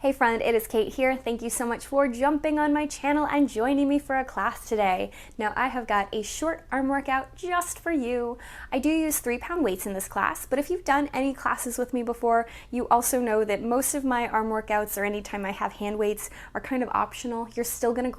Hey friend, it is Kate here. Thank you so much for jumping on my channel and joining me for a class today. Now I have got a short arm workout just for you. I do use 3-pound weights in this class, but if you've done any classes with me before, you also know that most of my arm workouts or anytime I have hand weights are kind of optional. You're still gonna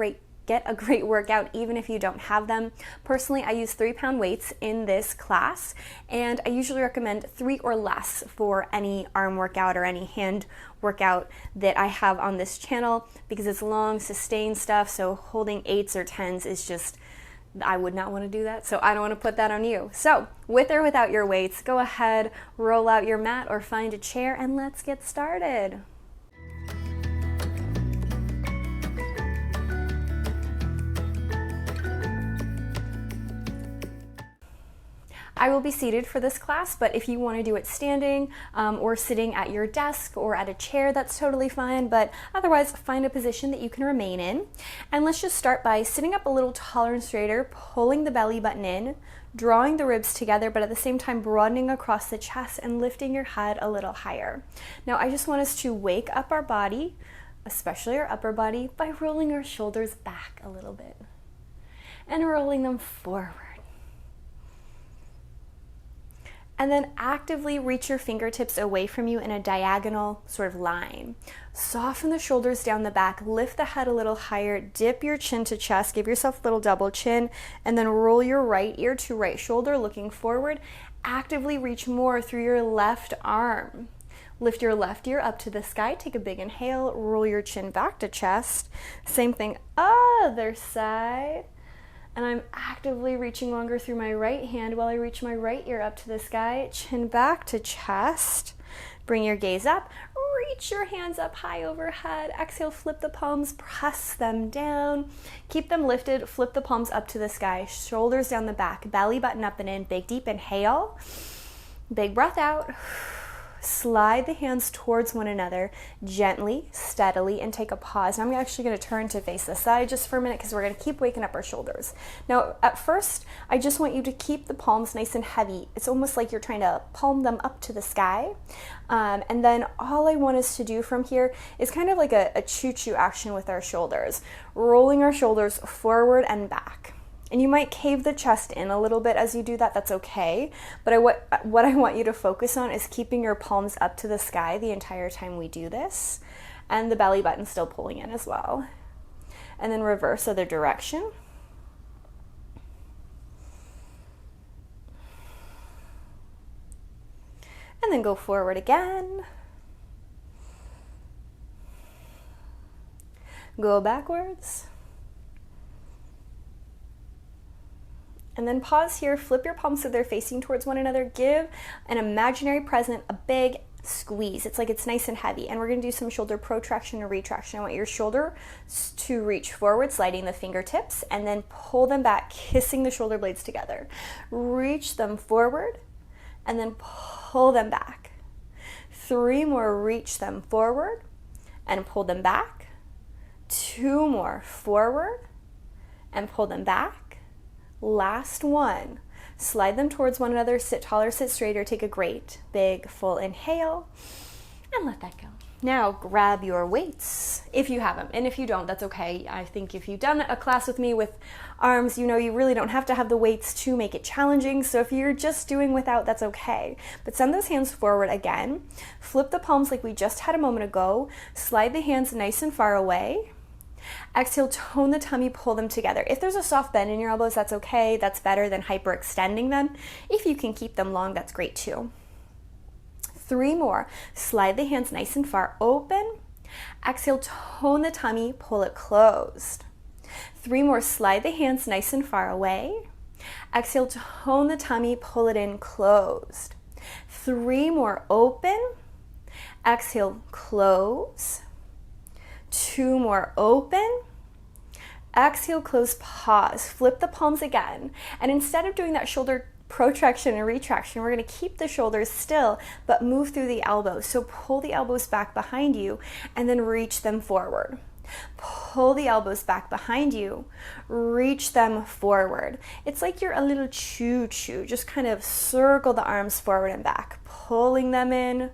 get a great workout even if you don't have them. Personally, I use 3-pound weights in this class, and I usually recommend 3 or less for any arm workout or any hand workout that I have on this channel because it's long, sustained stuff, so holding 8s or 10s is just, I would not want to do that, so I don't want to put that on you. So, with or without your weights, go ahead, roll out your mat or find a chair, and let's get started. I will be seated for this class, but if you want to do it standing or sitting at your desk or at a chair, that's totally fine, but otherwise find a position that you can remain in. And let's just start by sitting up a little taller and straighter, pulling the belly button in, drawing the ribs together, but at the same time broadening across the chest and lifting your head a little higher. Now I just want us to wake up our body, especially our upper body, by rolling our shoulders back a little bit and rolling them forward. And then actively reach your fingertips away from you in a diagonal sort of line. Soften the shoulders down the back, lift the head a little higher, dip your chin to chest, give yourself a little double chin, and then roll your right ear to right shoulder, looking forward. Actively reach more through your left arm. Lift your left ear up to the sky, take a big inhale, roll your chin back to chest. Same thing, other side. And I'm actively reaching longer through my right hand while I reach my right ear up to the sky, chin back to chest. Bring your gaze up, reach your hands up high overhead. Exhale, flip the palms, press them down. Keep them lifted, flip the palms up to the sky, shoulders down the back, belly button up and in. Big deep inhale, big breath out. Slide the hands towards one another gently, steadily, and take a pause. Now I'm actually going to turn to face the side just for a minute because we're going to keep waking up our shoulders. Now at first, I just want you to keep the palms nice and heavy. It's almost like you're trying to palm them up to the sky. And then all I want us to do from here is kind of like a choo-choo action with our shoulders, rolling our shoulders forward and back. And you might cave the chest in a little bit as you do that, that's okay. But what I want you to focus on is keeping your palms up to the sky the entire time we do this, and the belly button still pulling in as well. And then reverse other direction. And then go forward again. Go backwards. And then pause here, flip your palms so they're facing towards one another. Give an imaginary present a big squeeze. It's like it's nice and heavy. And we're going to do some shoulder protraction and retraction. I want your shoulder to reach forward, sliding the fingertips, and then pull them back, kissing the shoulder blades together. Reach them forward, and then pull them back. 3 more, reach them forward, and pull them back. 2 more, forward, and pull them back. Last one, slide them towards one another, sit taller, sit straighter, take a great big full inhale, and let that go. Now grab your weights if you have them, and if you don't, that's okay. I think if you've done a class with me with arms, you know you really don't have to have the weights to make it challenging, so if you're just doing without, that's okay. But send those hands forward again, flip the palms like we just had a moment ago, slide the hands nice and far away. Exhale, tone the tummy, pull them together. If there's a soft bend in your elbows, that's okay. That's better than hyperextending them. If you can keep them long, that's great too. 3 more. Slide the hands nice and far open. Exhale, tone the tummy, pull it closed. 3 more. Slide the hands nice and far away. Exhale, tone the tummy, pull it in, closed. 3 more. Open. Exhale, close. 2 more, open. Exhale, close, pause. Flip the palms again. And instead of doing that shoulder protraction and retraction, we're going to keep the shoulders still, but move through the elbows. So pull the elbows back behind you and then reach them forward. Pull the elbows back behind you, reach them forward. It's like you're a little choo-choo. Just kind of circle the arms forward and back, pulling them in,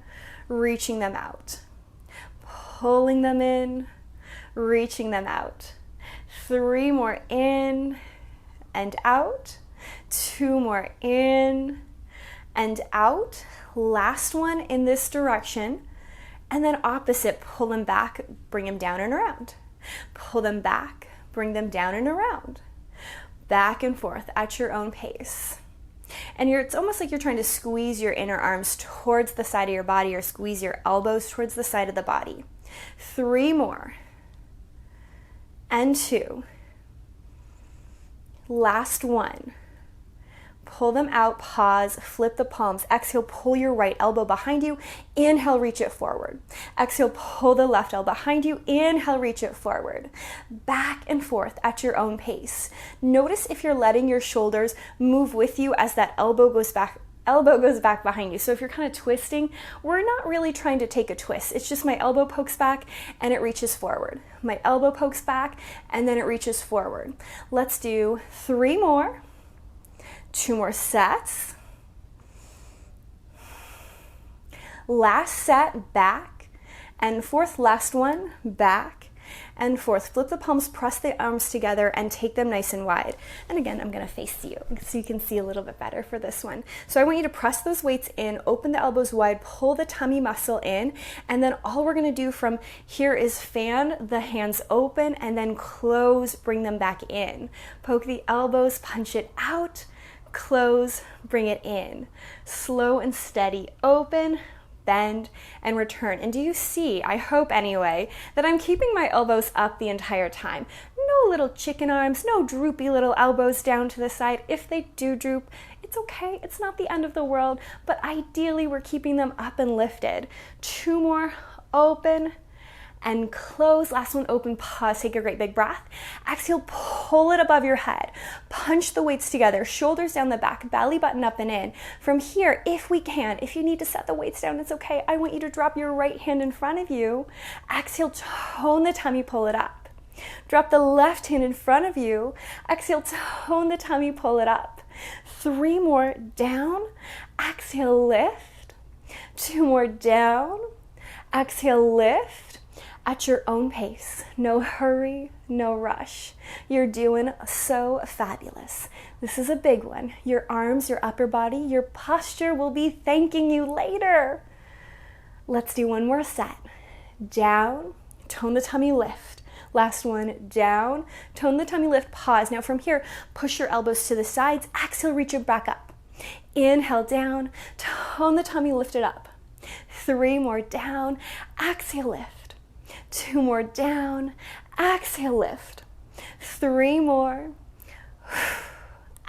reaching them out. pulling them in, reaching them out. 3 more in and out. 2 more in and out. Last one in this direction. And then opposite, pull them back, bring them down and around. Pull them back, bring them down and around. Back and forth at your own pace. And it's almost like you're trying to squeeze your inner arms towards the side of your body or squeeze your elbows towards the side of the body. 3 more. And 2. Last one. Pull them out, pause, flip the palms. Exhale, pull your right elbow behind you. Inhale, reach it forward. Exhale, pull the left elbow behind you. Inhale, reach it forward. Back and forth at your own pace. Notice if you're letting your shoulders move with you as that elbow goes back behind you. So if you're kind of twisting, we're not really trying to take a twist. It's just my elbow pokes back and it reaches forward. My elbow pokes back and then it reaches forward. Let's do 3 more. 2 more sets. Last set, back and forth. Last one, back and forth. Flip the palms, press the arms together and take them nice and wide. And again, I'm gonna face you so you can see a little bit better for this one. So I want you to press those weights in, open the elbows wide, pull the tummy muscle in, and then all we're gonna do from here is fan the hands open and then close, bring them back in. Poke the elbows, punch it out, close, bring it in. Slow and steady, open, bend, and return. And do you see, I hope anyway, that I'm keeping my elbows up the entire time? No little chicken arms, no droopy little elbows down to the side. If they do droop, it's okay, it's not the end of the world, but ideally we're keeping them up and lifted. 2 more, open, and close. Last one, open, pause, take a great big breath. Exhale, pull it above your head. Punch the weights together, shoulders down the back, belly button up and in. From here, if we can, if you need to set the weights down, it's okay. I want you to drop your right hand in front of you. Exhale, tone the tummy, pull it up. Drop the left hand in front of you. Exhale, tone the tummy, pull it up. 3 more, down. Exhale, lift. 2 more, down. Exhale, lift. At your own pace. No hurry, no rush. You're doing so fabulous. This is a big one. Your arms, your upper body, your posture will be thanking you later. Let's do 1 more set. Down, tone the tummy, lift. Last one, down, tone the tummy, lift, pause. Now from here, push your elbows to the sides. Exhale, reach it back up. Inhale, down, tone the tummy, lift it up. 3 more, down, exhale, lift. 2 more, down, exhale, lift. 3 more,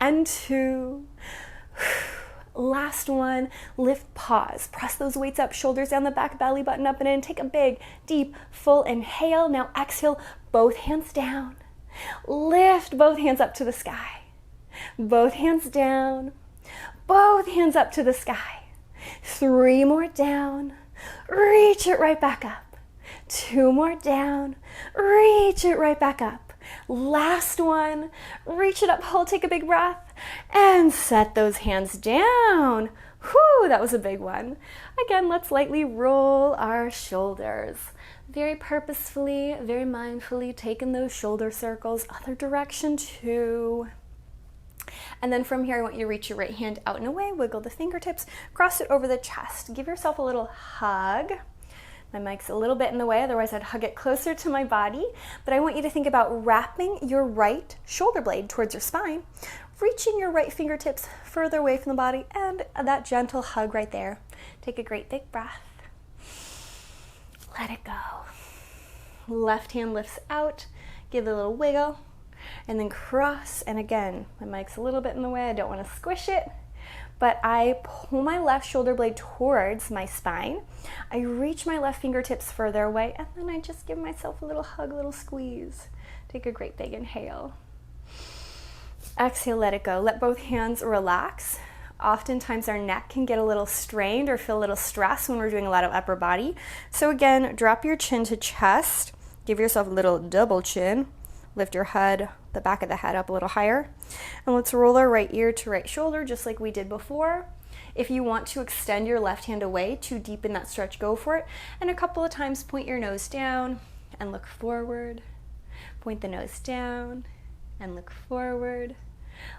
and 2. Last one, lift, pause. Press those weights up, shoulders down the back, belly button up and in. Take a big, deep, full inhale. Now exhale, both hands down. Lift both hands up to the sky. Both hands down. Both hands up to the sky. 3 more, down. Reach it right back up. 2 more, down, reach it right back up. Last one, reach it up, hold, take a big breath, and set those hands down. Whew, that was a big one. Again, let's lightly roll our shoulders. Very purposefully, very mindfully, taking those shoulder circles, other direction too. And then from here, I want you to reach your right hand out and away, wiggle the fingertips, cross it over the chest. Give yourself a little hug. My mic's a little bit in the way, otherwise I'd hug it closer to my body. But I want you to think about wrapping your right shoulder blade towards your spine, reaching your right fingertips further away from the body, and that gentle hug right there. Take a great big breath. Let it go. Left hand lifts out, give it a little wiggle, and then cross. And again, my mic's a little bit in the way, I don't want to squish it. But I pull my left shoulder blade towards my spine. I reach my left fingertips further away, and then I just give myself a little hug, a little squeeze. Take a great big inhale. Exhale, let it go. Let both hands relax. Oftentimes our neck can get a little strained or feel a little stressed when we're doing a lot of upper body. So again, drop your chin to chest. Give yourself a little double chin. Lift your head, the back of the head up a little higher. And let's roll our right ear to right shoulder just like we did before. If you want to extend your left hand away to deepen that stretch, go for it. And a couple of times point your nose down and look forward. Point the nose down and look forward.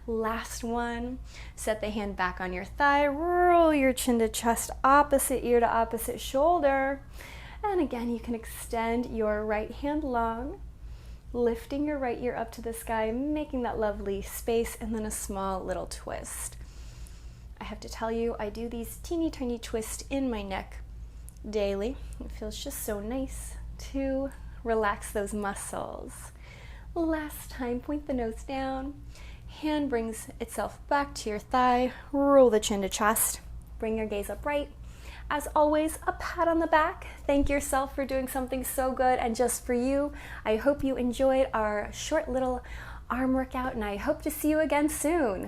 Last one. Set the hand back on your thigh. Roll your chin to chest, opposite ear to opposite shoulder. And again, you can extend your right hand long, lifting your right ear up to the sky, making that lovely space, and then a small little twist. I have to tell you, I do these teeny tiny twists in my neck daily. It feels just so nice to relax those muscles. Last time, point the nose down. Hand brings itself back to your thigh. Roll the chin to chest. Bring your gaze upright. As always, a pat on the back. Thank yourself for doing something so good and just for you. I hope you enjoyed our short little arm workout, and I hope to see you again soon.